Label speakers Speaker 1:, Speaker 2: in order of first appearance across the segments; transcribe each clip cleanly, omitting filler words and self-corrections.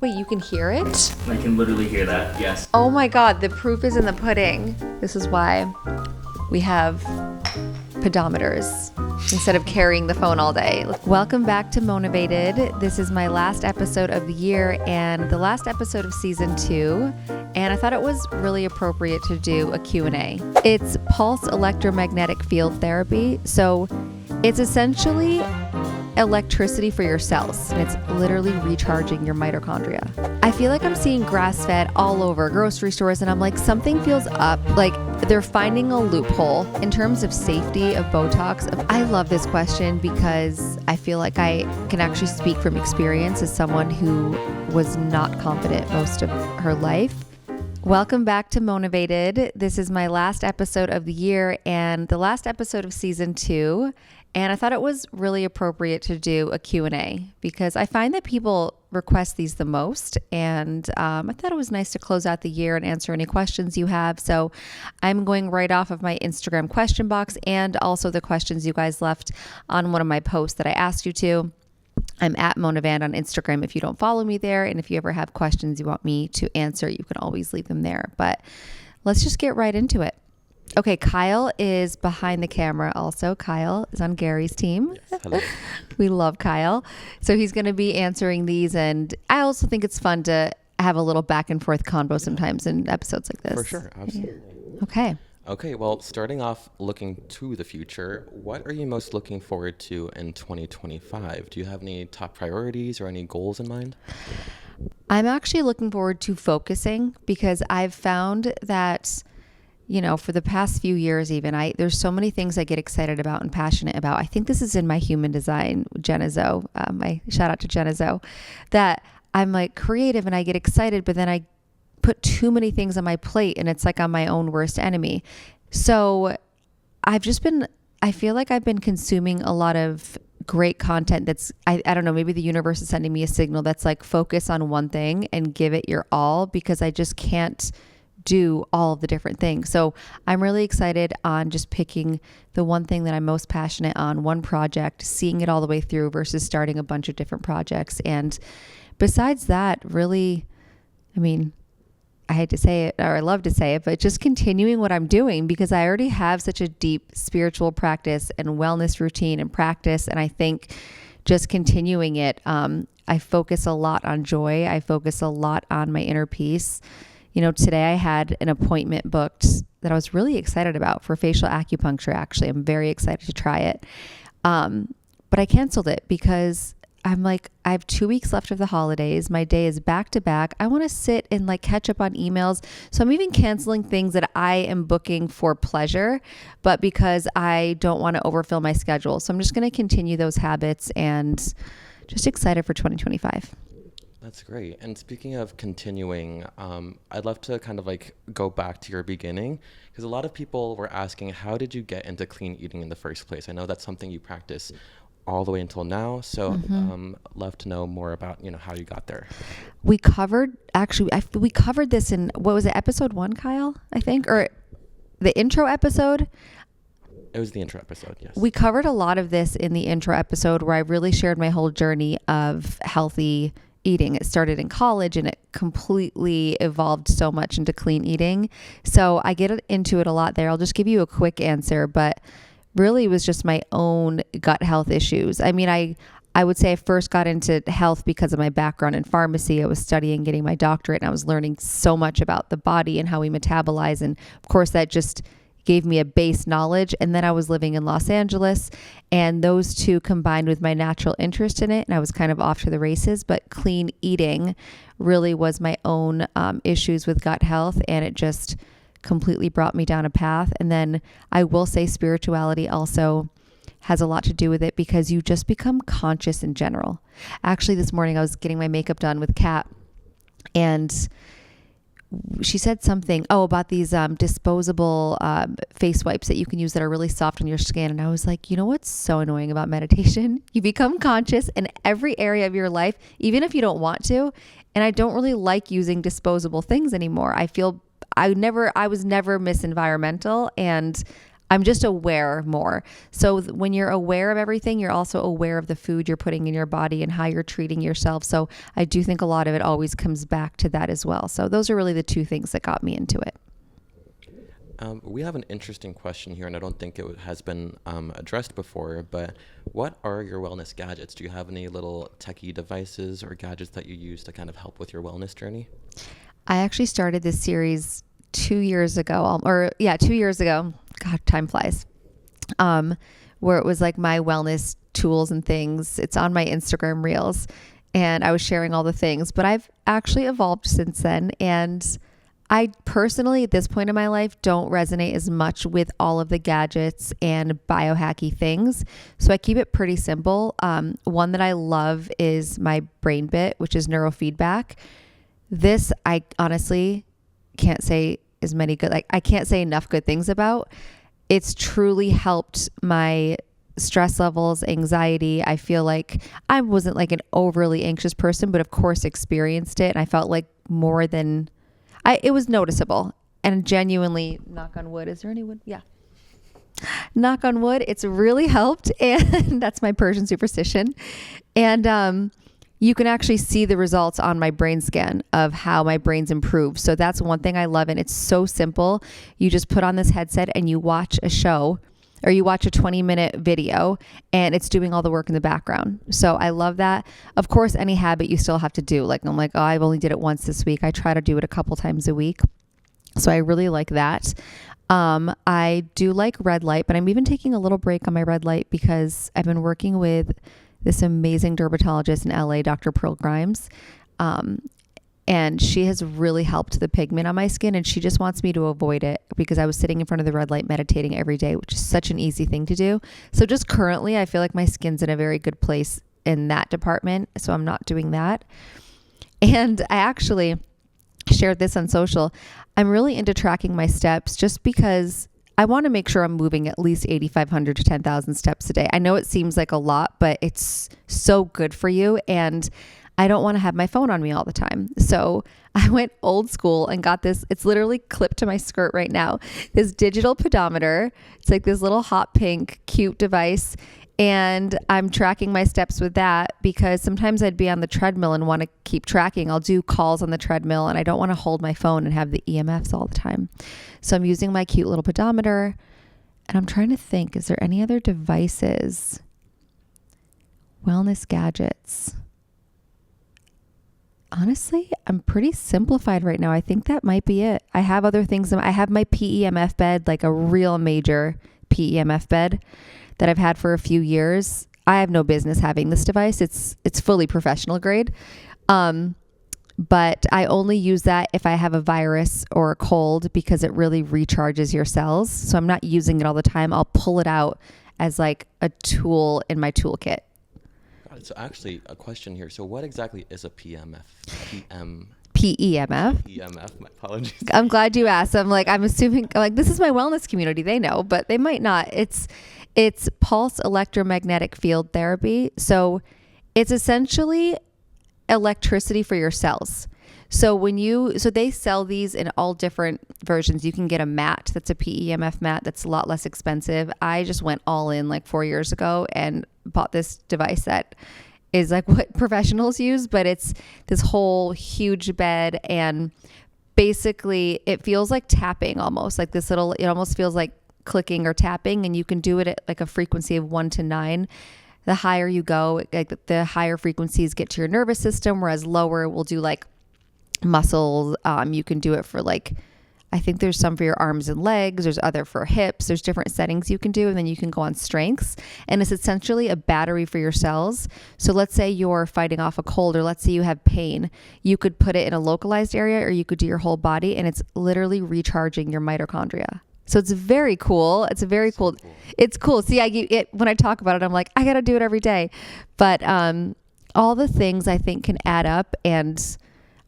Speaker 1: Wait, you can hear it?
Speaker 2: I can literally hear that, yes.
Speaker 1: Oh my God, the proof is in the pudding. This is why we have pedometers instead of carrying the phone all day. Welcome back to Motivated. This is my last episode of the year and the last episode of season 2. And I thought it was really appropriate to do a Q&A. It's pulse electromagnetic field therapy. So it's essentially electricity for your cells, and it's literally recharging your mitochondria. I feel like I'm seeing grass-fed all over grocery stores, and I'm like, something feels up. Like they're finding a loophole in terms of safety of Botox. I love this question because I feel like I can actually speak from experience as someone who was not confident most of her life. Welcome back to Motivated. This is my last episode of the year and the last episode of season 2. And I thought it was really appropriate to do a Q&A because I find that people request these the most. And I thought it was nice to close out the year and answer any questions you have. So I'm going right off of my Instagram question box and also the questions you guys left on one of my posts that I asked you to. I'm at Monavand on Instagram if you don't follow me there. And if you ever have questions you want me to answer, you can always leave them there. But let's just get right into it. Okay, Kyle is behind the camera also. Kyle is on Gary's team.
Speaker 3: Yes, hello.
Speaker 1: We love Kyle. So he's going to be answering these. And I also think it's fun to have a little back and forth convo sometimes in episodes like this.
Speaker 3: For sure, absolutely.
Speaker 1: Yeah.
Speaker 3: Okay, well, starting off looking to the future, what are you most looking forward to in 2025? Do you have any top priorities or any goals in mind?
Speaker 1: I'm actually looking forward to focusing because I've found that, you know, for the past few years even, there's so many things I get excited about and passionate about. I think this is in my human design, Jenna Zoe, my shout out to Jenna Zoe, that I'm like creative and I get excited, but then I put too many things on my plate and it's like I'm my own worst enemy. So I feel like I've been consuming a lot of great content that's, I don't know, maybe the universe is sending me a signal that's like focus on one thing and give it your all because I just can't do all of the different things. So I'm really excited on just picking the one thing that I'm most passionate on, one project, seeing it all the way through versus starting a bunch of different projects. And besides that, really, I mean, I hate to say it, or I love to say it, but just continuing what I'm doing because I already have such a deep spiritual practice and wellness routine and practice. And I think just continuing it, I focus a lot on joy. I focus a lot on my inner peace. You know, today I had an appointment booked that I was really excited about for facial acupuncture. Actually, I'm very excited to try it. But I canceled it because I'm like, I have 2 weeks left of the holidays. My day is back to back. I want to sit and like catch up on emails. So I'm even canceling things that I am booking for pleasure, but because I don't want to overfill my schedule. So I'm just going to continue those habits and just excited for 2025.
Speaker 3: That's great. And speaking of continuing, I'd love to kind of like go back to your beginning because a lot of people were asking, how did you get into clean eating in the first place? I know that's something you practice all the way until now. So love to know more about, you know, how you got there.
Speaker 1: We covered this in, what was it, episode 1, Kyle, I think, or the intro episode?
Speaker 3: It was the intro episode, yes.
Speaker 1: We covered a lot of this in the intro episode where I really shared my whole journey of healthy eating. It started in college and it completely evolved so much into clean eating. So I get into it a lot there. I'll just give you a quick answer, but really it was just my own gut health issues. I mean, I would say I first got into health because of my background in pharmacy. I was studying, getting my doctorate, and I was learning so much about the body and how we metabolize. And of course, that just gave me a base knowledge. And then I was living in Los Angeles, and those two combined with my natural interest in it, and I was kind of off to the races. But clean eating really was my own issues with gut health, and it just completely brought me down a path. And then I will say spirituality also has a lot to do with it because you just become conscious in general. Actually, this morning I was getting my makeup done with Kat, and she said something, about these disposable face wipes that you can use that are really soft on your skin. And I was like, you know what's so annoying about meditation? You become conscious in every area of your life, even if you don't want to. And I don't really like using disposable things anymore. I was never Miss Environmental, and I'm just aware more. So when you're aware of everything, you're also aware of the food you're putting in your body and how you're treating yourself. So I do think a lot of it always comes back to that as well. So those are really the two things that got me into it.
Speaker 3: We have an interesting question here, and I don't think it has been addressed before, but what are your wellness gadgets? Do you have any little techie devices or gadgets that you use to kind of help with your wellness journey?
Speaker 1: I actually started this series 2 years ago, 2 years ago. God, time flies. Where it was like my wellness tools and things. It's on my Instagram reels, and I was sharing all the things, but I've actually evolved since then. And I personally, at this point in my life, don't resonate as much with all of the gadgets and biohacky things. So I keep it pretty simple. One that I love is my Brain Bit, which is neurofeedback. This, I honestly can't say as many good, I can't say enough good things about. It's truly helped my stress levels, anxiety. I feel like I wasn't like an overly anxious person, but of course experienced it. And I felt like more than it was noticeable, and genuinely, knock on wood. Is there any wood? Yeah. Knock on wood. It's really helped. And that's my Persian superstition. And, you can actually see the results on my brain scan of how my brain's improved. So that's one thing I love. And it's so simple. You just put on this headset and you watch a show, or you watch a 20-minute video, and it's doing all the work in the background. So I love that. Of course, any habit you still have to do. Like, I'm like, oh, I've only did it once this week. I try to do it a couple times a week. So I really like that. I do like red light, but I'm even taking a little break on my red light because I've been working with this amazing dermatologist in LA, Dr. Pearl Grimes. And she has really helped the pigment on my skin, and she just wants me to avoid it because I was sitting in front of the red light meditating every day, which is such an easy thing to do. So just currently, I feel like my skin's in a very good place in that department. So I'm not doing that. And I actually shared this on social. I'm really into tracking my steps just because I want to make sure I'm moving at least 8,500 to 10,000 steps a day. I know it seems like a lot, but it's so good for you. And I don't want to have my phone on me all the time. So I went old school and got this. It's literally clipped to my skirt right now. This digital pedometer. It's like this little hot pink, cute device. And I'm tracking my steps with that because sometimes I'd be on the treadmill and want to keep tracking. I'll do calls on the treadmill and I don't want to hold my phone and have the EMFs all the time. So I'm using my cute little pedometer, and I'm trying to think, is there any other devices? Wellness gadgets. Honestly, I'm pretty simplified right now. I think that might be it. I have other things. I have my PEMF bed, like a real major PEMF bed that I've had for a few years. I have no business having this device. It's fully professional grade. But I only use that if I have a virus or a cold because it really recharges your cells. So I'm not using it all the time. I'll pull it out as like a tool in my toolkit.
Speaker 3: Got it. So actually, a question here. So what exactly is a PEMF?
Speaker 1: PEMF.
Speaker 3: PEMF, my apologies.
Speaker 1: I'm glad you asked. I'm assuming like this is my wellness community. They know, but they might not. It's pulse electromagnetic field therapy. So it's essentially electricity for your cells. So they sell these in all different versions. You can get a mat that's a PEMF mat that's a lot less expensive. I just went all in like 4 years ago and bought this device that is like what professionals use, but it's this whole huge bed, and basically it feels like tapping almost, like this little, it almost feels like clicking or tapping, and you can do it at like a frequency of 1 to 9. The higher you go, like the higher frequencies get to your nervous system, whereas lower will do like muscles. You can do it for like, I think there's some for your arms and legs. There's other for hips. There's different settings you can do. And then you can go on strengths. And it's essentially a battery for your cells. So let's say you're fighting off a cold, or let's say you have pain. You could put it in a localized area, or you could do your whole body, and it's literally recharging your mitochondria. So it's very cool. It's very cool. It's cool. See, when I talk about it, I'm like, I got to do it every day. But all the things I think can add up. And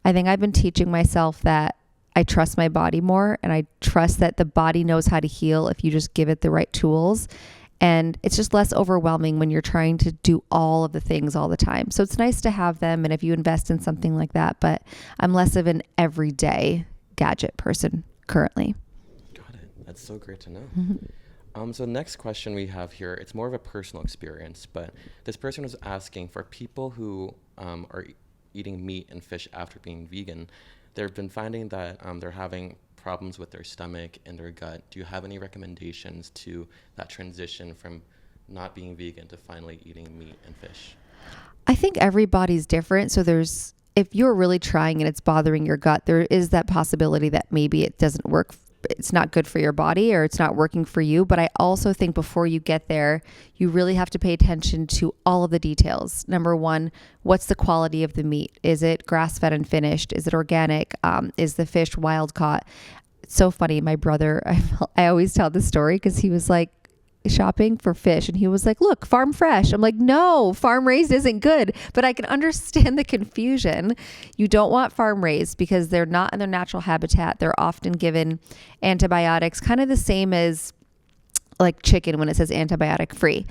Speaker 1: I think I've been teaching myself that I trust my body more, and I trust that the body knows how to heal if you just give it the right tools. And it's just less overwhelming when you're trying to do all of the things all the time. So it's nice to have them. And if you invest in something like that, but I'm less of an everyday gadget person currently.
Speaker 3: Got it. That's so great to know. So next question we have here, it's more of a personal experience, but this person was asking for people who are eating meat and fish after being vegan. They've been finding that they're having problems with their stomach and their gut. Do you have any recommendations to that transition from not being vegan to finally eating meat and fish?
Speaker 1: I think everybody's different. So if you're really trying and it's bothering your gut, there is that possibility that maybe it doesn't work. It's not good for your body or it's not working for you. But I also think before you get there, you really have to pay attention to all of the details. Number one, what's the quality of the meat? Is it grass-fed and finished? Is it organic? Is the fish wild caught? It's so funny. My brother, I always tell this story because he was like, shopping for fish and he was like, look, farm fresh. I'm like, no, farm raised isn't good, but I can understand the confusion. You don't want farm raised because they're not in their natural habitat. They're often given antibiotics, kind of the same as like chicken when it says antibiotic free.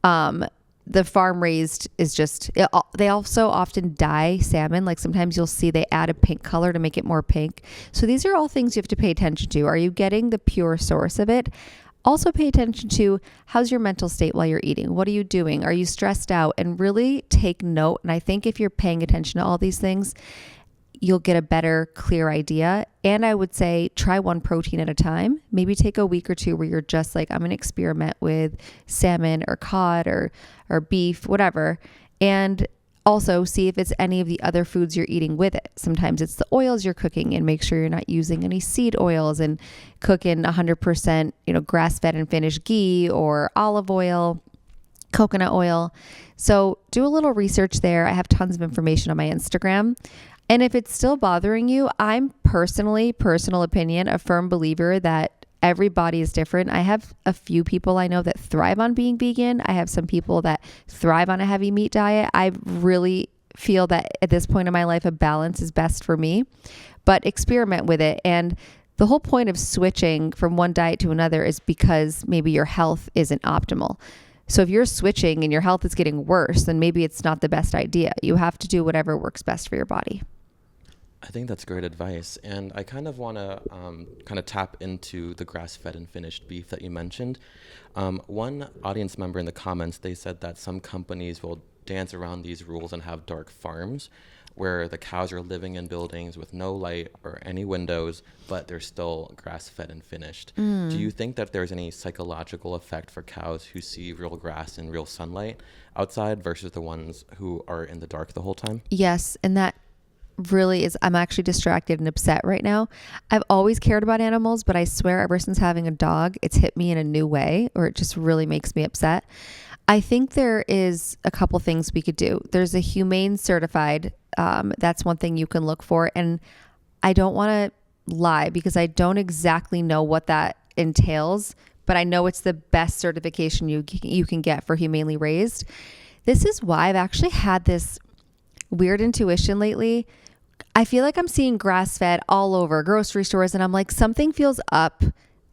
Speaker 1: The farm raised is they also often dye salmon. Like sometimes you'll see they add a pink color to make it more pink. So these are all things you have to pay attention to. Are you getting the pure source of it? Also pay attention to how's your mental state while you're eating? What are you doing? Are you stressed out? And really take note. And I think if you're paying attention to all these things, you'll get a better, clear idea. And I would say try one protein at a time. Maybe take a week or two where you're just like, I'm going to experiment with salmon or cod or beef, whatever. And also see if it's any of the other foods you're eating with it. Sometimes it's the oils you're cooking and make sure you're not using any seed oils and cook in 100%, grass-fed and finished ghee or olive oil, coconut oil. So do a little research there. I have tons of information on my Instagram. And if it's still bothering you, I'm personal opinion, a firm believer that everybody is different. I have a few people I know that thrive on being vegan. I have some people that thrive on a heavy meat diet. I really feel that at this point in my life, a balance is best for me, but experiment with it. And the whole point of switching from one diet to another is because maybe your health isn't optimal. So if you're switching and your health is getting worse, then maybe it's not the best idea. You have to do whatever works best for your body.
Speaker 3: I think that's great advice. And I kind of want to tap into the grass-fed and finished beef that you mentioned. One audience member in the comments, they said that some companies will dance around these rules and have dark farms where the cows are living in buildings with no light or any windows, but they're still grass-fed and finished. Do you think that there's any psychological effect for cows who see real grass and real sunlight outside versus the ones who are in the dark the whole time?
Speaker 1: Yes, and that really is, I'm actually distracted and upset right now. I've always cared about animals, but I swear ever since having a dog, it's hit me in a new way, or it just really makes me upset. I think there is a couple things we could do. There's a humane certified, that's one thing you can look for. And I don't want to lie because I don't exactly know what that entails, but I know it's the best certification you can get for humanely raised. This is why I've actually had this weird intuition lately. I feel like I'm seeing grass-fed all over grocery stores and I'm like, something feels up.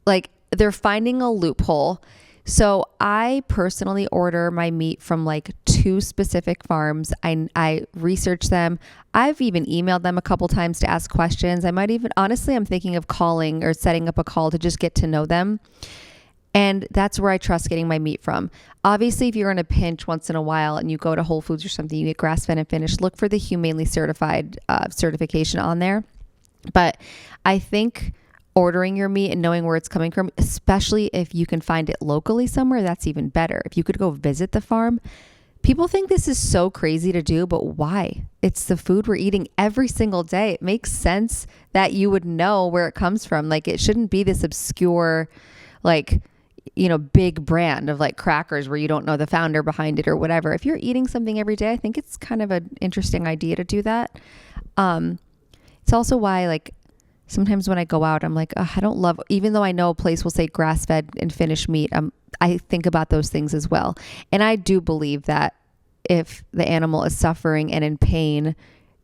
Speaker 1: Like they're finding a loophole. So I personally order my meat from like 2 specific farms. I research them. I've even emailed them a couple times to ask questions. I'm thinking of calling or setting up a call to just get to know them. And that's where I trust getting my meat from. Obviously, if you're in a pinch once in a while and you go to Whole Foods or something, you get grass-fed and finished, look for the humanely certified certification on there. But I think ordering your meat and knowing where it's coming from, especially if you can find it locally somewhere, that's even better. If you could go visit the farm. People think this is so crazy to do, but why? It's the food we're eating every single day. It makes sense that you would know where it comes from. Like it shouldn't be this obscure, big brand of like crackers where you don't know the founder behind it or whatever. If you're eating something every day, I think it's kind of an interesting idea to do that. It's also why like sometimes when I go out, I'm like, I don't love, even though I know a place will say grass-fed and finished meat, I think about those things as well. And I do believe that if the animal is suffering and in pain,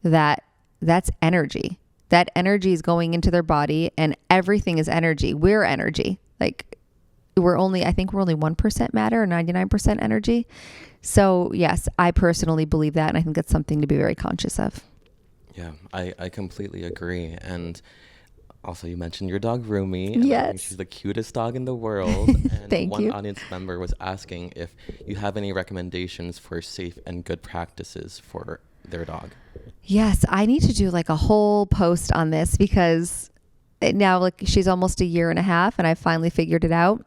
Speaker 1: that's energy. That energy is going into their body and everything is energy. We're energy. Like I think we're only 1% matter or 99% energy. So yes, I personally believe that. And I think that's something to be very conscious of.
Speaker 3: Yeah, I completely agree. And Also, you mentioned your dog Rumi, and I think
Speaker 1: Yes.
Speaker 3: she's the cutest dog in the world. And
Speaker 1: Thank
Speaker 3: one
Speaker 1: you.
Speaker 3: audience member was asking if you have any recommendations for safe and good practices for their dog.
Speaker 1: Yes, I need to do like a whole post on this because now like she's almost a year and a half and I finally figured it out.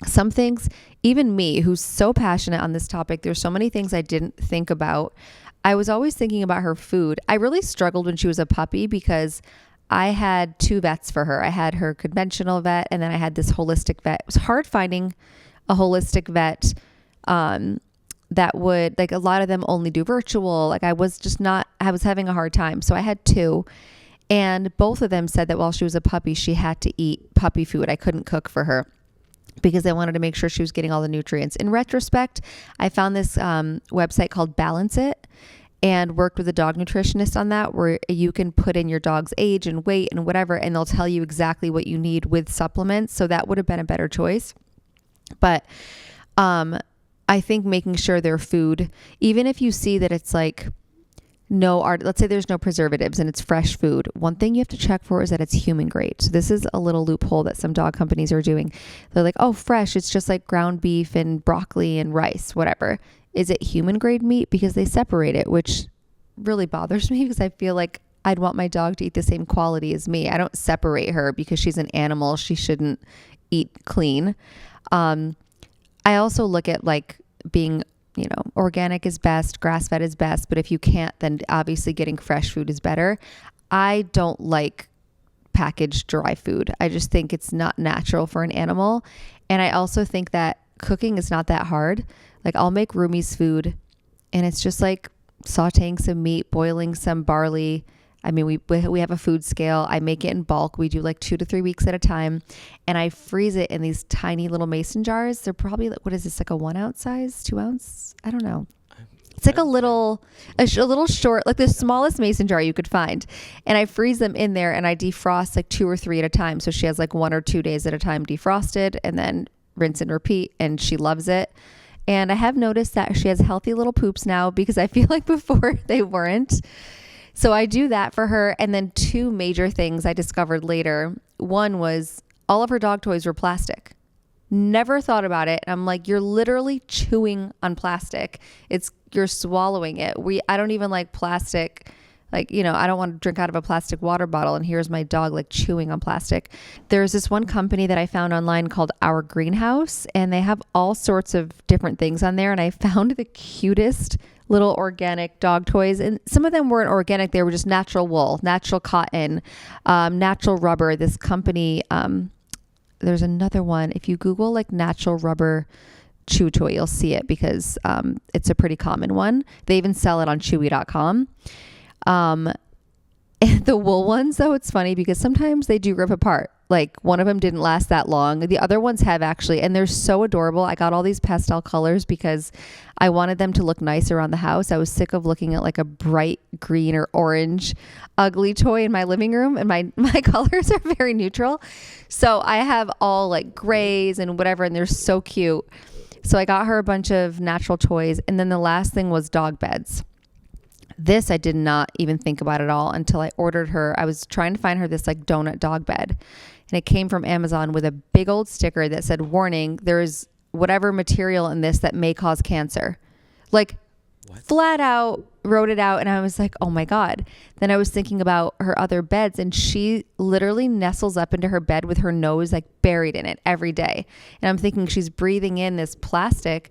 Speaker 1: Some things, even me, who's so passionate on this topic, there's so many things I didn't think about. I was always thinking about her food. I really struggled when she was a puppy because I had two vets for her. I had her conventional vet and then I had this holistic vet. It was hard finding a holistic vet that would, like, a lot of them only do virtual. Like I was having a hard time. So I had two. And both of them said that while she was a puppy, she had to eat puppy food. I couldn't cook for her because I wanted to make sure she was getting all the nutrients. In retrospect, I found this website called Balance It and worked with a dog nutritionist on that, where you can put in your dog's age and weight and whatever, and they'll tell you exactly what you need with supplements. So that would have been a better choice. But I think making sure their food, even if you see that it's like let's say there's no preservatives and it's fresh food. One thing you have to check for is that it's human grade. So this is a little loophole that some dog companies are doing. They're like, oh, fresh. It's just like ground beef and broccoli and rice, whatever. Is it human grade meat? Because they separate it, which really bothers me because I feel like I'd want my dog to eat the same quality as me. I don't separate her because she's an animal. She shouldn't eat clean. I also look at like being, organic is best, grass-fed is best, but if you can't, then obviously getting fresh food is better. I don't like packaged dry food. I just think it's not natural for an animal. And I also think that cooking is not that hard. Like I'll make Rumi's food and it's just like sauteing some meat, boiling some barley. I mean, we have a food scale. I make it in bulk. We do like 2 to 3 weeks at a time. And I freeze it in these tiny little mason jars. They're probably, what is this, like a 1 ounce size, 2 ounce? I don't know. It's like a little short, like the smallest mason jar you could find. And I freeze them in there and I defrost like 2 or 3 at a time. So she has like 1 or 2 days at a time defrosted and then rinse and repeat. And she loves it. And I have noticed that she has healthy little poops now because I feel like before they weren't. So I do that for her. And then 2 major things I discovered later. One was all of her dog toys were plastic. Never thought about it. I'm like, you're literally chewing on plastic. You're swallowing it. I don't even like plastic. Like, I don't want to drink out of a plastic water bottle. And here's my dog like chewing on plastic. There's this one company that I found online called Our Greenhouse, and they have all sorts of different things on there. And I found the cutest little organic dog toys. And some of them weren't organic. They were just natural wool, natural cotton, natural rubber. This company, there's another one. If you Google like natural rubber chew toy, you'll see it because it's a pretty common one. They even sell it on chewy.com. And the wool ones, though, it's funny because sometimes they do rip apart. Like one of them didn't last that long. The other ones have actually, and they're so adorable. I got all these pastel colors because I wanted them to look nice around the house. I was sick of looking at like a bright green or orange ugly toy in my living room, and my colors are very neutral. So I have all like grays and whatever, and they're so cute. So I got her a bunch of natural toys. And then the last thing was dog beds. This I did not even think about at all until I ordered her. I was trying to find her this like donut dog bed, and it came from Amazon with a big old sticker that said, warning, there's whatever material in this that may cause cancer. Like what? Flat out wrote it out. And I was like, oh my God. Then I was thinking about her other beds, and she literally nestles up into her bed with her nose like buried in it every day. And I'm thinking she's breathing in this plastic.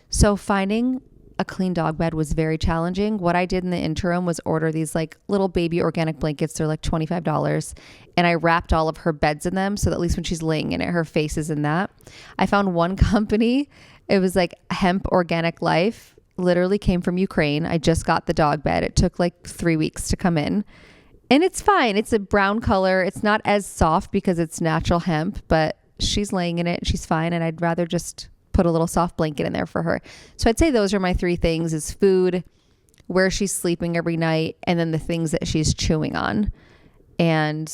Speaker 1: So finding a clean dog bed was very challenging. What I did in the interim was order these like little baby organic blankets. They're like $25. And I wrapped all of her beds in them so that at least when she's laying in it, her face is in that. I found one company. It was like Hemp Organic Life. Literally came from Ukraine. I just got the dog bed. It took like 3 weeks to come in. And it's fine. It's a brown color. It's not as soft because it's natural hemp, but she's laying in it. She's fine. And I'd rather just put a little soft blanket in there for her. So I'd say those are my 3 things: is food, where she's sleeping every night, and then the things that she's chewing on. And,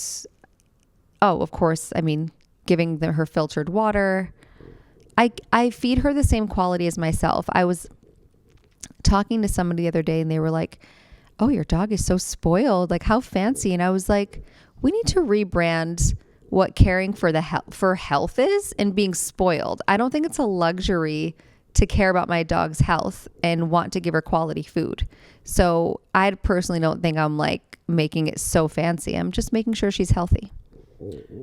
Speaker 1: of course, I mean, giving her filtered water. I feed her the same quality as myself. I was talking to somebody the other day and they were like, oh, your dog is so spoiled. Like, how fancy. And I was like, we need to rebrand what caring for for health is and being spoiled. I don't think it's a luxury to care about my dog's health and want to give her quality food. So I personally don't think I'm like making it so fancy. I'm just making sure she's healthy.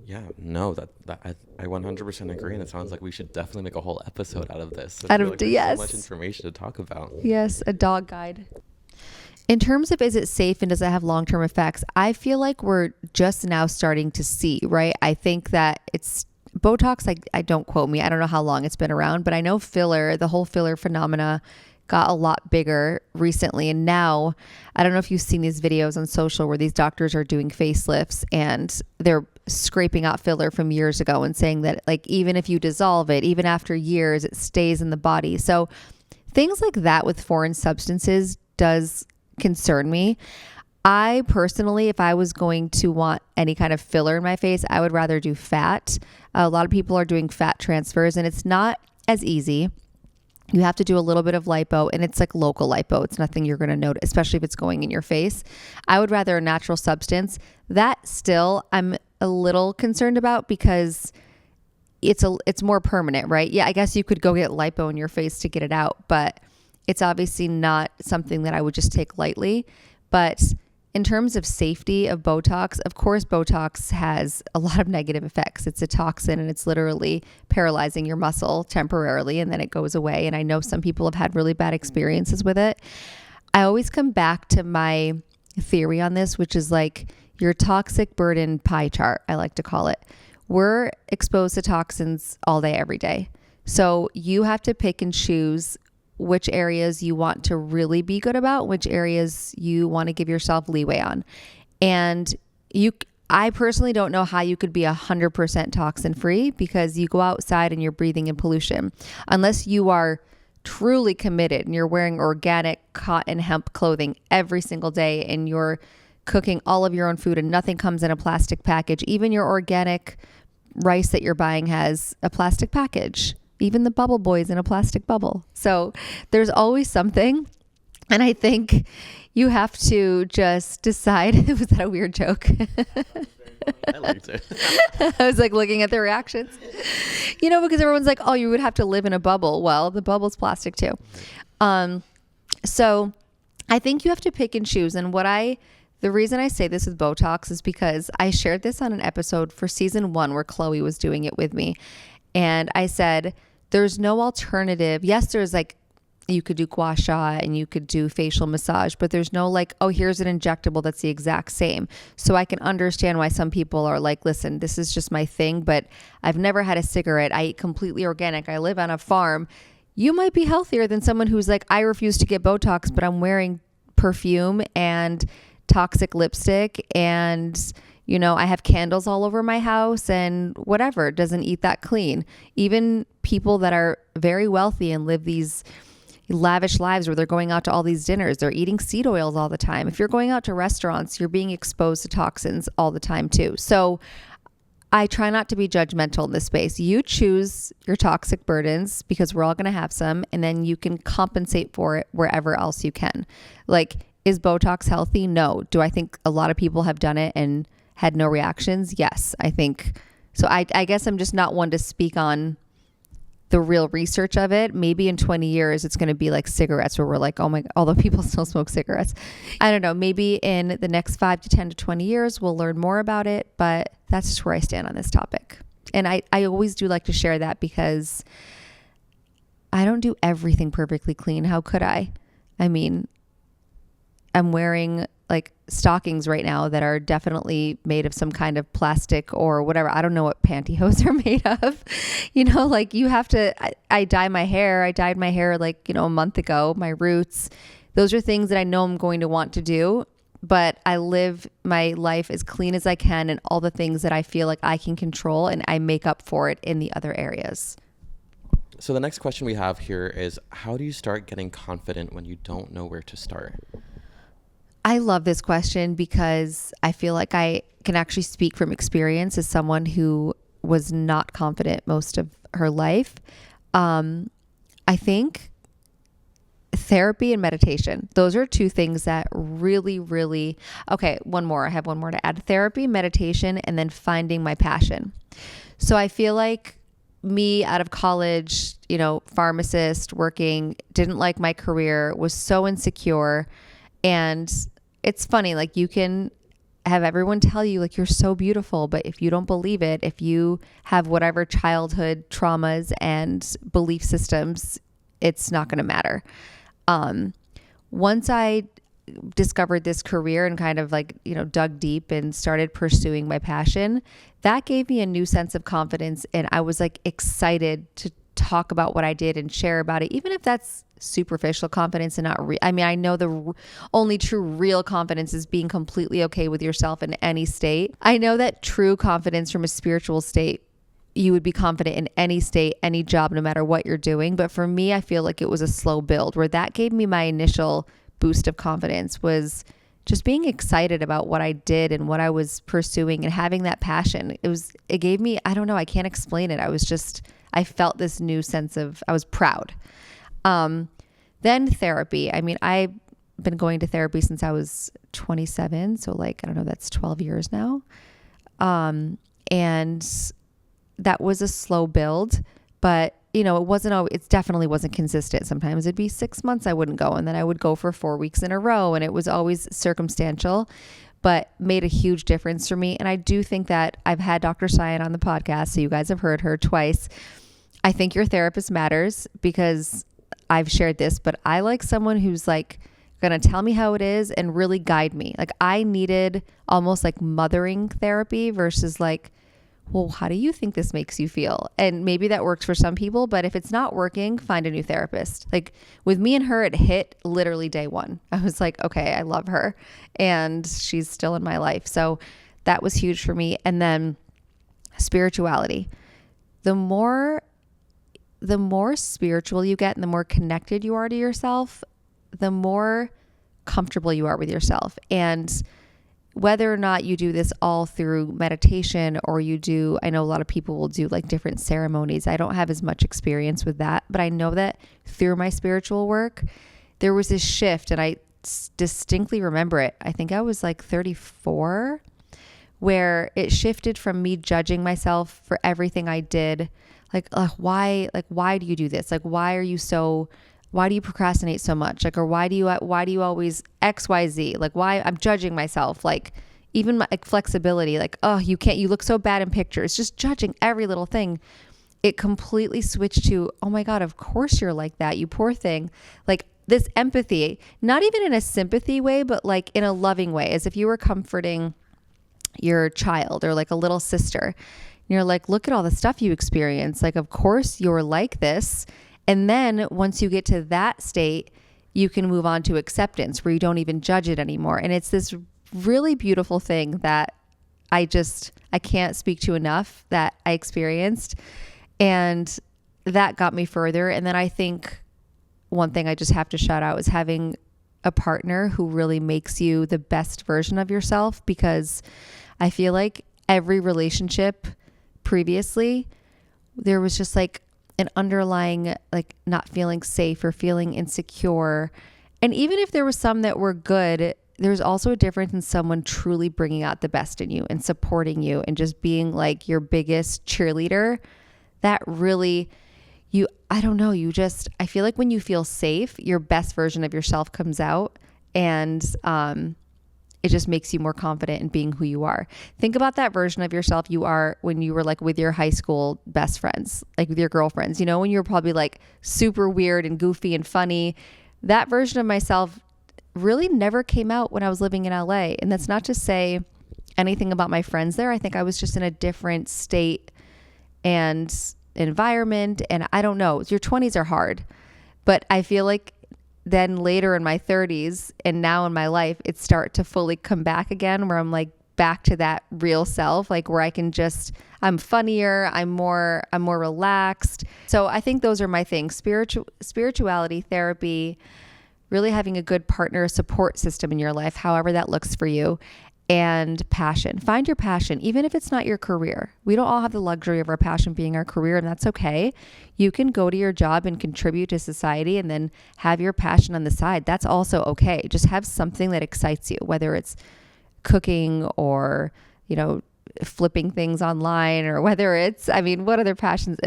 Speaker 3: Yeah, no, I 100% agree, and it sounds like we should definitely make a whole episode out of this.
Speaker 1: Out of
Speaker 3: so much information to talk about.
Speaker 1: Yes, a dog guide. In terms of is it safe and does it have long-term effects, I feel like we're just now starting to see, right? I think that it's Botox, I don't quote me, I don't know how long it's been around, but I know filler, the whole filler phenomena got a lot bigger recently. And now, I don't know if you've seen these videos on social where these doctors are doing facelifts and they're scraping out filler from years ago and saying that like, even if you dissolve it, even after years, it stays in the body. So things like that with foreign substances does concern me. I personally, if I was going to want any kind of filler in my face, I would rather do fat. A lot of people are doing fat transfers and it's not as easy. You have to do a little bit of lipo and it's like local lipo. It's nothing you're going to notice, especially if it's going in your face. I would rather a natural substance. That still I'm a little concerned about because it's more permanent, right? Yeah, I guess you could go get lipo in your face to get it out, but it's obviously not something that I would just take lightly. But in terms of safety of Botox, of course, Botox has a lot of negative effects. It's a toxin and it's literally paralyzing your muscle temporarily and then it goes away. And I know some people have had really bad experiences with it. I always come back to my theory on this, which is like your toxic burden pie chart, I like to call it. We're exposed to toxins all day, every day. So you have to pick and choose which areas you want to really be good about, which areas you want to give yourself leeway on. And I personally don't know how you could be 100% toxin free because you go outside and you're breathing in pollution. Unless you are truly committed and you're wearing organic cotton hemp clothing every single day and you're cooking all of your own food and nothing comes in a plastic package. Even your organic rice that you're buying has a plastic package. Even the bubble boy's in a plastic bubble. So there's always something. And I think you have to just decide. Was that a weird joke?
Speaker 3: I liked it.
Speaker 1: I was like looking at the reactions, because everyone's like, oh, you would have to live in a bubble. Well, the bubble's plastic too. So I think you have to pick and choose. And the reason I say this with Botox is because I shared this on an episode for season 1 where Chloe was doing it with me. And I said, there's no alternative. Yes, there's like, you could do gua sha and you could do facial massage, but there's no like, oh, here's an injectable that's the exact same. So I can understand why some people are like, listen, this is just my thing, but I've never had a cigarette. I eat completely organic. I live on a farm. You might be healthier than someone who's like, I refuse to get Botox, but I'm wearing perfume and toxic lipstick and I have candles all over my house and whatever, doesn't eat that clean. Even people that are very wealthy and live these lavish lives where they're going out to all these dinners, they're eating seed oils all the time. If you're going out to restaurants, you're being exposed to toxins all the time too. So I try not to be judgmental in this space. You choose your toxic burdens because we're all going to have some, and then you can compensate for it wherever else you can. Like, is Botox healthy? No. Do I think a lot of people have done it and had no reactions? Yes, I think so. I guess I'm just not one to speak on the real research of it. Maybe in 20 years, it's going to be like cigarettes where we're like, oh my, although people still smoke cigarettes. I don't know. Maybe in the next 5 to 10 to 20 years, we'll learn more about it, but that's just where I stand on this topic. And I always do like to share that because I don't do everything perfectly clean. How could I? I mean, I'm wearing like stockings right now that are definitely made of some kind of plastic or whatever. I don't know what pantyhose are made of. Like you have to, I dye my hair. I dyed my hair like, a month ago, my roots. Those are things that I know I'm going to want to do, but I live my life as clean as I can and all the things that I feel like I can control, and I make up for it in the other areas.
Speaker 3: So the next question we have here is, how do you start getting confident when you don't know where to start?
Speaker 1: I love this question because I feel like I can actually speak from experience as someone who was not confident most of her life. I think Therapy and meditation. Those are two things that really, really, okay, one more. I have one more to add. Therapy, meditation, and then finding my passion. So I feel like me out of college, pharmacist working, didn't like my career, was so insecure. And it's funny, like you can have everyone tell you like you're so beautiful, but if you don't believe it, if you have whatever childhood traumas and belief systems, it's not going to matter. Once I discovered this career and kind of like, dug deep and started pursuing my passion, that gave me a new sense of confidence. And I was like excited to talk about what I did and share about it, even if that's superficial confidence and not real. I mean, I know the only true real confidence is being completely okay with yourself in any state. I know that true confidence from a spiritual state, you would be confident in any state, any job, no matter what you're doing. But for me, I feel like it was a slow build where that gave me my initial boost of confidence, was just being excited about what I did and what I was pursuing and having that passion. It gave me, I don't know, I can't explain it. I felt this new sense of, I was proud. Then therapy. I mean, I've been going to therapy since I was 27. So like, I don't know, that's 12 years now. And that was a slow build, but it definitely wasn't consistent. Sometimes it'd be 6 months I wouldn't go, and then I would go for 4 weeks in a row, and it was always circumstantial, but made a huge difference for me. And I do think that I've had Dr. Cyan on the podcast, so you guys have heard her twice. I think your therapist matters because I've shared this, but I like someone who's like going to tell me how it is and really guide me. Like I needed almost like mothering therapy versus like, well, how do you think this makes you feel? And maybe that works for some people, but if it's not working, find a new therapist. Like with me and her, it hit literally day one. I was like, okay, I love her and she's still in my life. So that was huge for me. And then spirituality. The more spiritual you get and the more connected you are to yourself, the more comfortable you are with yourself. And whether or not you do this all through meditation or I know a lot of people will do like different ceremonies. I don't have as much experience with that, but I know that through my spiritual work, there was this shift, and I distinctly remember it. I think I was like 34, where it shifted from me judging myself for everything I did. Why do you do this? Like, why do you procrastinate so much? Like, or why do you always XYZ? Like, why I'm judging myself, like even my flexibility, like, oh, you look so bad in pictures, just judging every little thing. It completely switched to, oh my God, of course you're like that, you poor thing. Like this empathy, not even in a sympathy way, but like in a loving way, as if you were comforting your child or like a little sister. You're like, look at all the stuff you experience. Like, of course you're like this. And then once you get to that state, you can move on to acceptance where you don't even judge it anymore. And it's this really beautiful thing that I can't speak to enough that I experienced. And that got me further. And then I think one thing I just have to shout out is having a partner who really makes you the best version of yourself, because I feel like every relationship previously, there was just like an underlying, like not feeling safe or feeling insecure. And even if there was some that were good, there's also a difference in someone truly bringing out the best in you and supporting you and just being like your biggest cheerleader. That really, I feel like when you feel safe, your best version of yourself comes out, and it just makes you more confident in being who you are. Think about that version of yourself you are when you were like with your high school best friends, like with your girlfriends, when you were probably like super weird and goofy and funny. That version of myself really never came out when I was living in LA. And that's not to say anything about my friends there. I think I was just in a different state and environment. And I don't know, your 20s are hard, but I feel like then later in my 30s and now in my life, it start to fully come back again, where I'm like back to that real self, like where I'm funnier, I'm more relaxed. So I think those are my things: spirituality, therapy, really having a good partner, support system in your life, however that looks for you, and passion. Find your passion, even if it's not your career. We don't all have the luxury of our passion being our career, and that's okay. You can go to your job and contribute to society and then have your passion on the side. That's also okay. Just have something that excites you, whether it's cooking or, flipping things online, or whether it's, what other passions?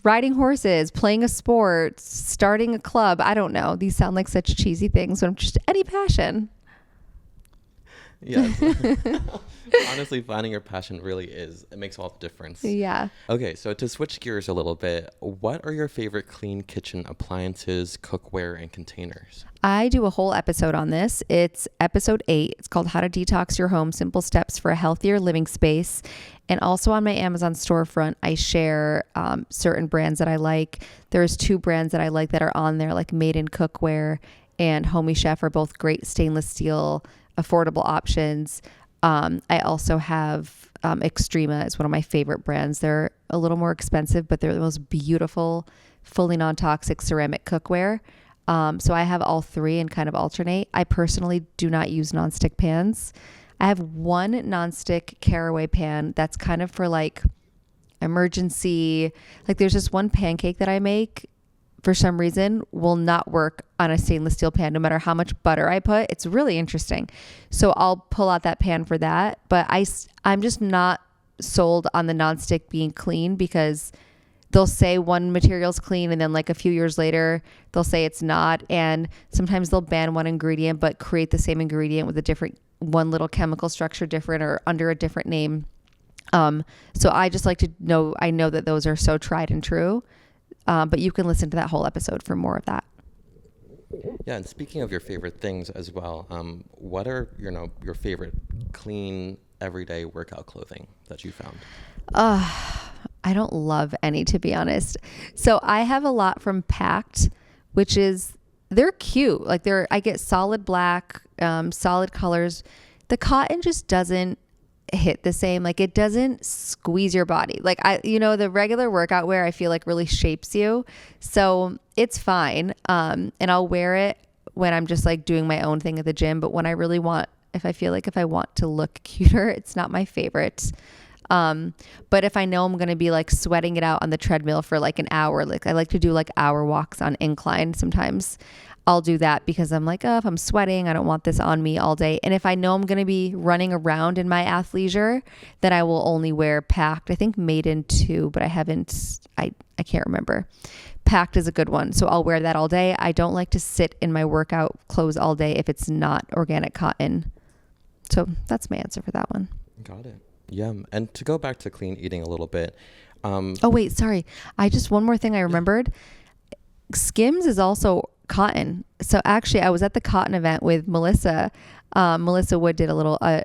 Speaker 1: Riding horses, playing a sport, starting a club. I don't know. These sound like such cheesy things, but I'm just any passion.
Speaker 3: Yes. Honestly, finding your passion really it makes all the difference.
Speaker 1: Yeah.
Speaker 3: Okay, so to switch gears a little bit, what are your favorite clean kitchen appliances, cookware, and containers?
Speaker 1: I do a whole episode on this. It's episode 8. It's called How to Detox Your Home, Simple Steps for a Healthier Living Space. And also on my Amazon storefront, I share certain brands that I like. There's 2 brands that I like that are on there, like Made in Cookware and Homey Chef, are both great stainless steel, affordable options. I also have Extrema is one of my favorite brands. They're a little more expensive, but they're the most beautiful, fully non-toxic ceramic cookware. So I have all 3 and kind of alternate. I personally do not use nonstick pans. I have one nonstick caraway pan that's kind of for like emergency. Like there's this one pancake that I make, for some reason, will not work on a stainless steel pan, no matter how much butter I put. It's really interesting. So I'll pull out that pan for that. But I'm just not sold on the nonstick being clean, because they'll say one material's clean and then like a few years later, they'll say it's not. And sometimes they'll ban one ingredient, but create the same ingredient with a different, one little chemical structure different or under a different name. So I just like to know, I know that those are so tried and true. But you can listen to that whole episode for more of that.
Speaker 3: Yeah, and speaking of your favorite things as well, what are your favorite clean everyday workout clothing that you found?
Speaker 1: I don't love any, to be honest. So I have a lot from Pact, which is, they're cute. Like I get solid black, solid colors. The cotton just doesn't hit the same. Like it doesn't squeeze your body. Like the regular workout wear I feel like really shapes you. So it's fine. And I'll wear it when I'm just like doing my own thing at the gym. But when I really want, if I want to look cuter, it's not my favorite. But if I know I'm going to be like sweating it out on the treadmill for like an hour, like I like to do like hour walks on incline sometimes. I'll do that because I'm like, if I'm sweating, I don't want this on me all day. And if I know I'm going to be running around in my athleisure, then I will only wear Pact. I think Made in too, but I can't remember. Pact is a good one. So I'll wear that all day. I don't like to sit in my workout clothes all day if it's not organic cotton. So that's my answer for that one.
Speaker 3: Got it. Yeah. And to go back to clean eating a little bit.
Speaker 1: Oh, wait, sorry. one more thing I remembered. Skims is also cotton. So actually I was at the cotton event with Melissa. Melissa Wood did a little an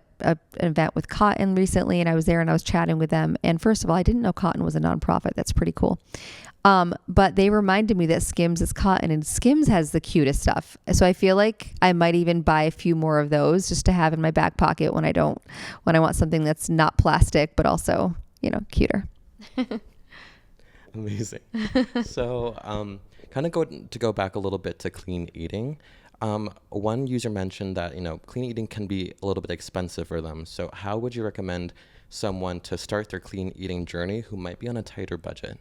Speaker 1: event with cotton recently, and I was there and I was chatting with them. And first of all, I didn't know cotton was a nonprofit. That's pretty cool. But they reminded me that Skims is cotton, and Skims has the cutest stuff. So I feel like I might even buy a few more of those just to have in my back pocket when I want something that's not plastic, but also, cuter.
Speaker 3: Amazing. So, kind of go back a little bit to clean eating. One user mentioned that, clean eating can be a little bit expensive for them. So how would you recommend someone to start their clean eating journey who might be on a tighter budget?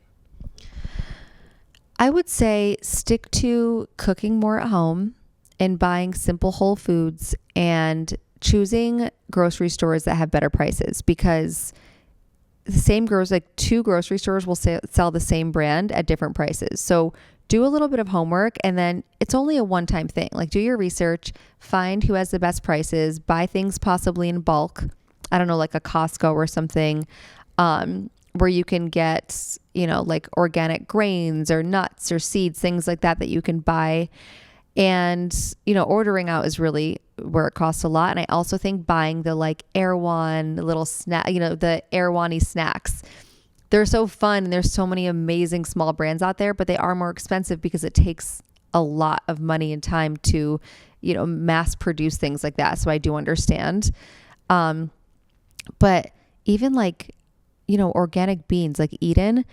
Speaker 1: I would say stick to cooking more at home and buying simple whole foods and choosing grocery stores that have better prices, because the same two grocery stores will sell the same brand at different prices. So do a little bit of homework, and then it's only a one-time thing. Like do your research, find who has the best prices, buy things possibly in bulk. I don't know, like a Costco or something, where you can get, like organic grains or nuts or seeds, things like that you can buy. And, ordering out is really where it costs a lot. And I also think buying the like Erewhon little snack, the Erewhon-y snacks. They're so fun, and there's so many amazing small brands out there, but they are more expensive because it takes a lot of money and time to, mass produce things like that. So I do understand. But even like, organic beans like Eden,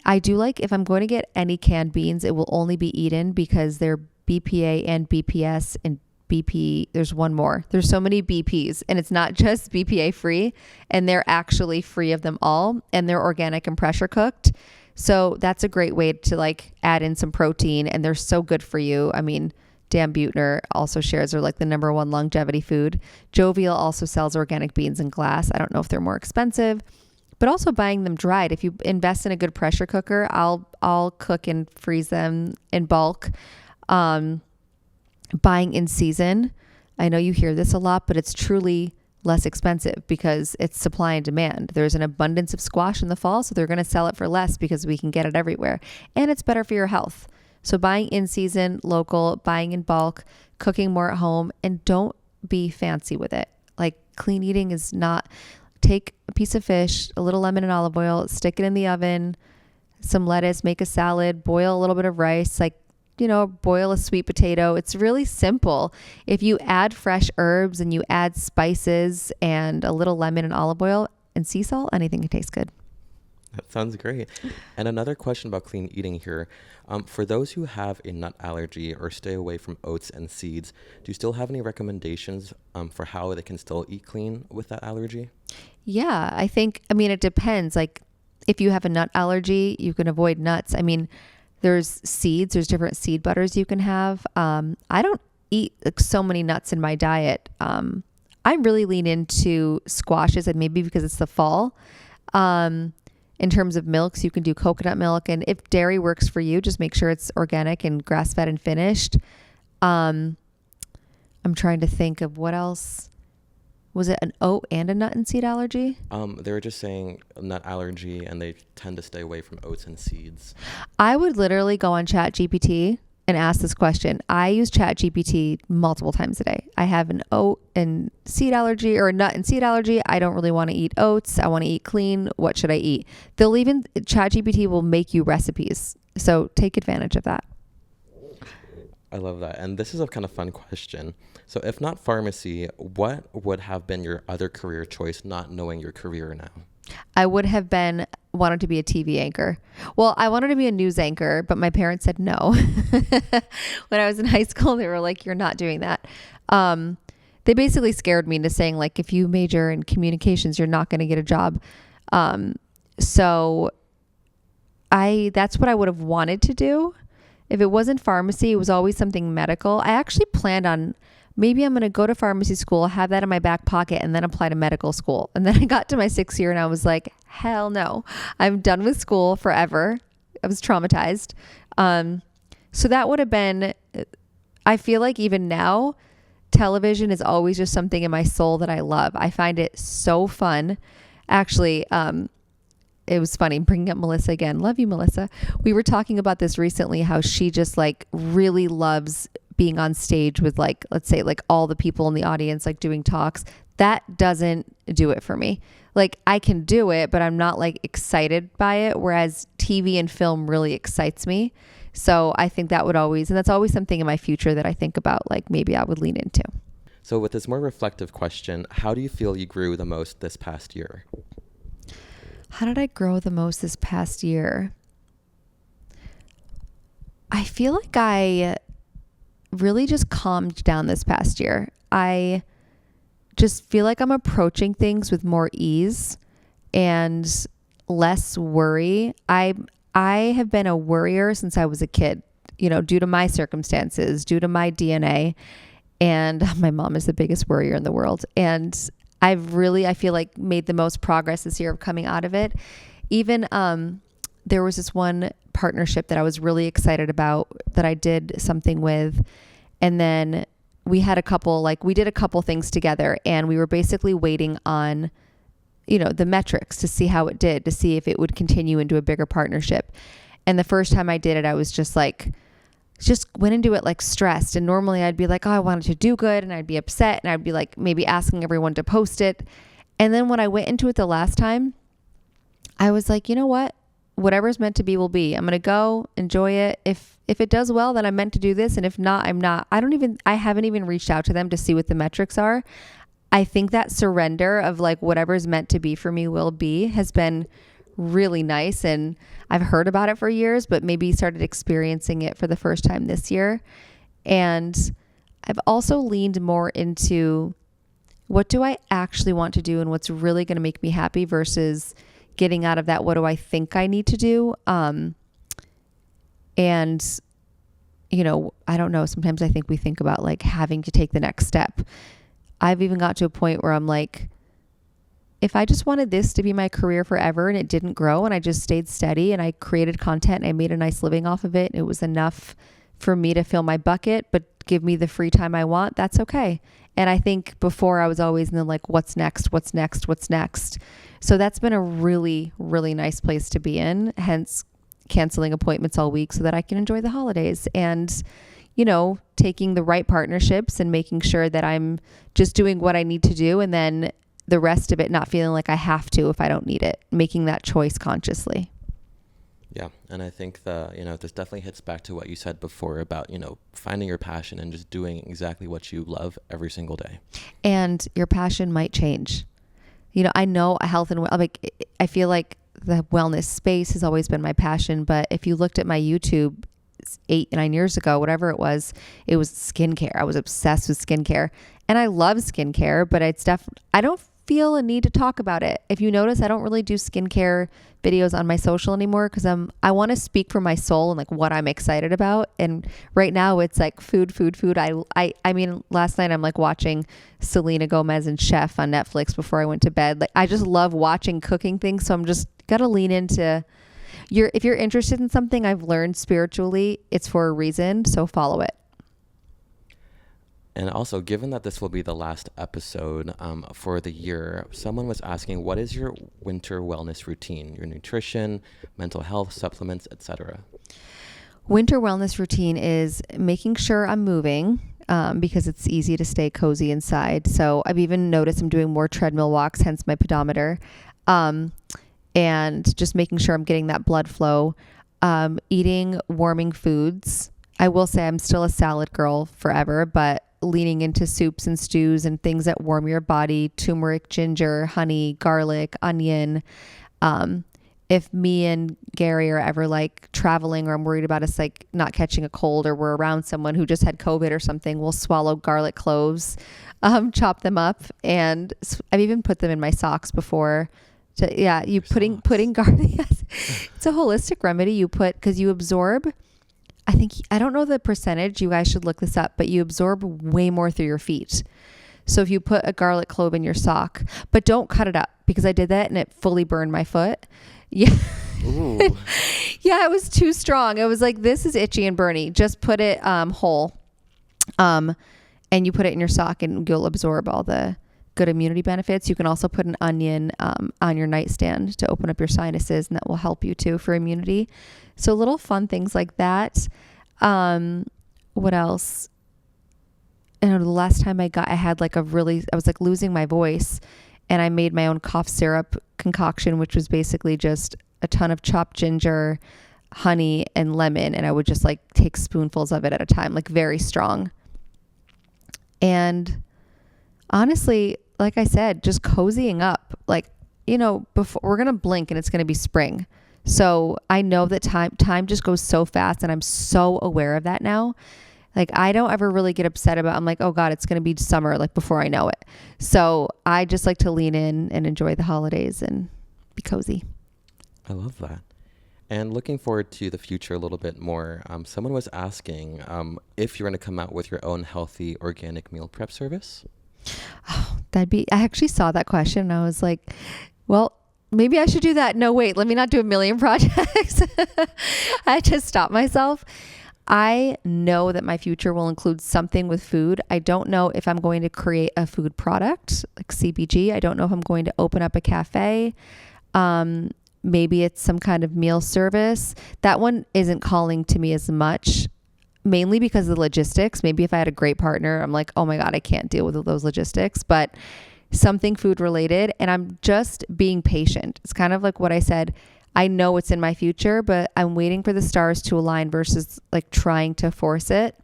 Speaker 1: I do like, if I'm going to get any canned beans, it will only be Eden because they're BPA and BPS and BP. There's one more. There's so many BPs, and it's not just BPA free, and they're actually free of them all, and they're organic and pressure cooked. So that's a great way to like add in some protein, and they're so good for you. I mean, Dan Buettner also shares they're like the number one longevity food. Jovial also sells organic beans in glass. I don't know if they're more expensive, but also buying them dried. If you invest in a good pressure cooker, I'll cook and freeze them in bulk. Buying in season. I know you hear this a lot, but it's truly less expensive because it's supply and demand. There's an abundance of squash in the fall, so they're going to sell it for less because we can get it everywhere. And it's better for your health. So buying in season, local, buying in bulk, cooking more at home, and don't be fancy with it. Like clean eating is not, take a piece of fish, a little lemon and olive oil, stick it in the oven, some lettuce, make a salad, boil a little bit of rice, like, you know, boil a sweet potato. It's really simple. If you add fresh herbs and you add spices and a little lemon and olive oil and sea salt, anything can taste good.
Speaker 3: That sounds great. And another question about clean eating here. For those who have a nut allergy or stay away from oats and seeds, do you still have any recommendations for how they can still eat clean with that allergy?
Speaker 1: Yeah, I mean, it depends. Like if you have a nut allergy, you can avoid nuts. I mean, there's seeds, there's different seed butters you can have. I don't eat like so many nuts in my diet. I really lean into squashes, and maybe because it's the fall. In terms of milks, you can do coconut milk. And if dairy works for you, just make sure it's organic and grass-fed and finished. I'm trying to think of what else. Was it an oat and a nut and seed allergy?
Speaker 3: They were just saying nut allergy, and they tend to stay away from oats and seeds.
Speaker 1: I would literally go on ChatGPT and ask this question. I use ChatGPT multiple times a day. I have an oat and seed allergy or a nut and seed allergy. I don't really want to eat oats. I want to eat clean. What should I eat? ChatGPT will make you recipes. So take advantage of that.
Speaker 3: I love that. And this is a kind of fun question. So if not pharmacy, what would have been your other career choice, not knowing your career now?
Speaker 1: I would have wanted to be a TV anchor. Well, I wanted to be a news anchor, but my parents said no. When I was in high school, they were like, you're not doing that. They basically scared me into saying like, if you major in communications, you're not going to get a job. So that's what I would have wanted to do. If it wasn't pharmacy, it was always something medical. I actually planned on maybe I'm going to go to pharmacy school, have that in my back pocket, and then apply to medical school. And then I got to my 6th year and I was like, hell no, I'm done with school forever. I was traumatized. So that would have been, I feel like even now, television is always just something in my soul that I love. I find it so fun. Actually, it was funny bringing up Melissa again. Love you, Melissa. We were talking about this recently, how she just like really loves being on stage with like, let's say like all the people in the audience, like doing talks. That doesn't do it for me. Like I can do it, but I'm not like excited by it. Whereas TV and film really excites me. So I think that would always, and that's always something in my future that I think about, like maybe I would lean into.
Speaker 3: So with this more reflective question, how do you feel you grew the most this past year?
Speaker 1: How did I grow the most this past year? I feel like I really just calmed down this past year. I just feel like I'm approaching things with more ease and less worry. I have been a worrier since I was a kid, you know, due to my circumstances, due to my DNA. And my mom is the biggest worrier in the world. And I feel like made the most progress this year of coming out of it. Even there was this one partnership that I was really excited about that I did something with. And then we did a couple things together, and we were basically waiting on, you know, the metrics to see how it did, to see if it would continue into a bigger partnership. And the first time I did it, I was just went into it like stressed. And normally I'd be like, oh, I wanted to do good. And I'd be upset, and I'd be like maybe asking everyone to post it. And then when I went into it the last time, I was like, you know what? Whatever's meant to be will be. I'm going to go enjoy it. If it does well, then I'm meant to do this. And if not, I'm not. I haven't even reached out to them to see what the metrics are. I think that surrender of like whatever's meant to be for me will be has been really nice. And I've heard about it for years, but maybe started experiencing it for the first time this year. And I've also leaned more into what do I actually want to do and what's really going to make me happy versus getting out of that, what do I think I need to do? And, I don't know. Sometimes I think we think about like having to take the next step. I've even got to a point where I'm like, if I just wanted this to be my career forever and it didn't grow and I just stayed steady and I created content and I made a nice living off of it and it was enough for me to fill my bucket, but give me the free time I want, that's okay. And I think before I was always in the like, what's next? What's next? What's next? So that's been a really, really nice place to be in, hence canceling appointments all week so that I can enjoy the holidays and, taking the right partnerships and making sure that I'm just doing what I need to do. And then the rest of it, not feeling like I have to if I don't need it, making that choice consciously.
Speaker 3: Yeah. And I think this definitely hits back to what you said before about, finding your passion and just doing exactly what you love every single day. And
Speaker 1: your passion might change. I know health and I feel like the wellness space has always been my passion. But if you looked at my YouTube 8-9 years ago, whatever it was skincare. I was obsessed with skincare and I love skincare, but I don't feel a need to talk about it. If you notice, I don't really do skincare videos on my social anymore because I want to speak for my soul and like what I'm excited about. And right now it's like food. I mean, last night I'm like watching Selena Gomez and Chef on Netflix before I went to bed. Like I just love watching cooking things. So I'm just got to lean into if you're interested in something I've learned spiritually, it's for a reason. So follow it.
Speaker 3: And also, given that this will be the last episode for the year, someone was asking, what is your winter wellness routine? Your nutrition, mental health, supplements, etc.
Speaker 1: Winter wellness routine is making sure I'm moving because it's easy to stay cozy inside. So I've even noticed I'm doing more treadmill walks, hence my pedometer, and just making sure I'm getting that blood flow, eating warming foods. I will say I'm still a salad girl forever, but leaning into soups and stews and things that warm your body, turmeric, ginger, honey, garlic, onion. If me and Gary are ever like traveling or I'm worried about us like not catching a cold or we're around someone who just had COVID or something, we'll swallow garlic cloves, chop them up. And I've even put them in my socks before. Putting garlic. Yes. It's a holistic remedy you put because you absorb. I don't know the percentage, you guys should look this up, but you absorb way more through your feet. So if you put a garlic clove in your sock, but don't cut it up because I did that and it fully burned my foot. Yeah.
Speaker 3: Ooh.
Speaker 1: Yeah, it was too strong. It was like, this is itchy and burny. Just put it whole. And you put it in your sock and you'll absorb all the good immunity benefits. You can also put an onion on your nightstand to open up your sinuses, and that will help you too for immunity. So little fun things like that. What else? The last time I had like I was like losing my voice, and I made my own cough syrup concoction, which was basically just a ton of chopped ginger, honey, and lemon. And I would just like take spoonfuls of it at a time, like very strong. And honestly, like I said, just cozying up, like, before we're going to blink and it's going to be spring. So I know that time just goes so fast, and I'm so aware of that now. Like I don't ever really get upset about, I'm like, oh God, it's going to be summer, like before I know it. So I just like to lean in and enjoy the holidays and be cozy.
Speaker 3: I love that. And looking forward to the future a little bit more, someone was asking if you're going to come out with your own healthy organic meal prep service.
Speaker 1: Oh, I actually saw that question and I was like, well, maybe I should do that. No, wait, let me not do a million projects. I just stopped myself. I know that my future will include something with food. I don't know if I'm going to create a food product like CBG. I don't know if I'm going to open up a cafe. Maybe it's some kind of meal service. That one isn't calling to me as much, mainly because of the logistics. Maybe if I had a great partner, I'm like, oh my God, I can't deal with those logistics, but something food related. And I'm just being patient. It's kind of like what I said. I know it's in my future, but I'm waiting for the stars to align versus like trying to force it.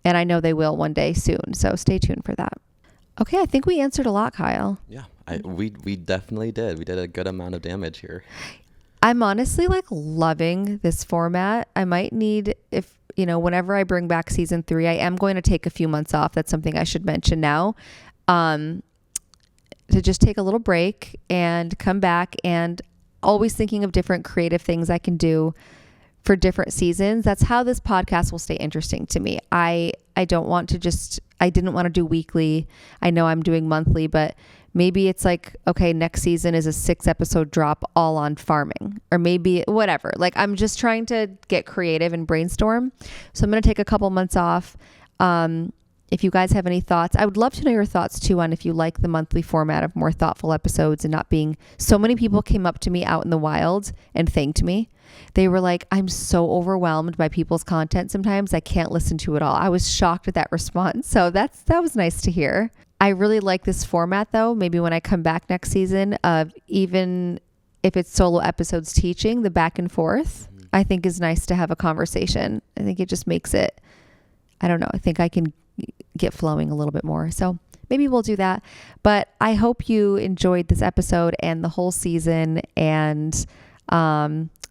Speaker 1: And I know they will one day soon. So stay tuned for that. Okay. I think we answered a lot, Kyle.
Speaker 3: Yeah, we definitely did. We did a good amount of damage here.
Speaker 1: I'm honestly like loving this format. I might need, if you know, whenever I bring back season 3, I am going to take a few months off. That's something I should mention now. To just take a little break and come back, and always thinking of different creative things I can do for different seasons. That's how this podcast will stay interesting to me. I didn't want to do weekly. I know I'm doing monthly, but maybe it's like, okay, next season is a 6-episode drop all on farming, or maybe whatever. Like, I'm just trying to get creative and brainstorm. So I'm going to take a couple months off. If you guys have any thoughts, I would love to know your thoughts too on if you like the monthly format of more thoughtful episodes and not being, so many people came up to me out in the wild and thanked me. They were like, I'm so overwhelmed by people's content sometimes, I can't listen to it all. I was shocked at that response. So that was nice to hear. I really like this format though. Maybe when I come back next season, of even if it's solo episodes teaching, the back and forth, I think is nice to have a conversation. I think it just makes it, I don't know, I think I can get flowing a little bit more. So maybe we'll do that. But I hope you enjoyed this episode and the whole season, and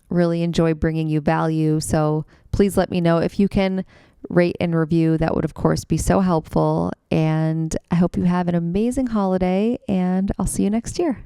Speaker 1: really enjoy bringing you value. So please let me know if you can rate and review. That would of course be so helpful. And I hope you have an amazing holiday, and I'll see you next year.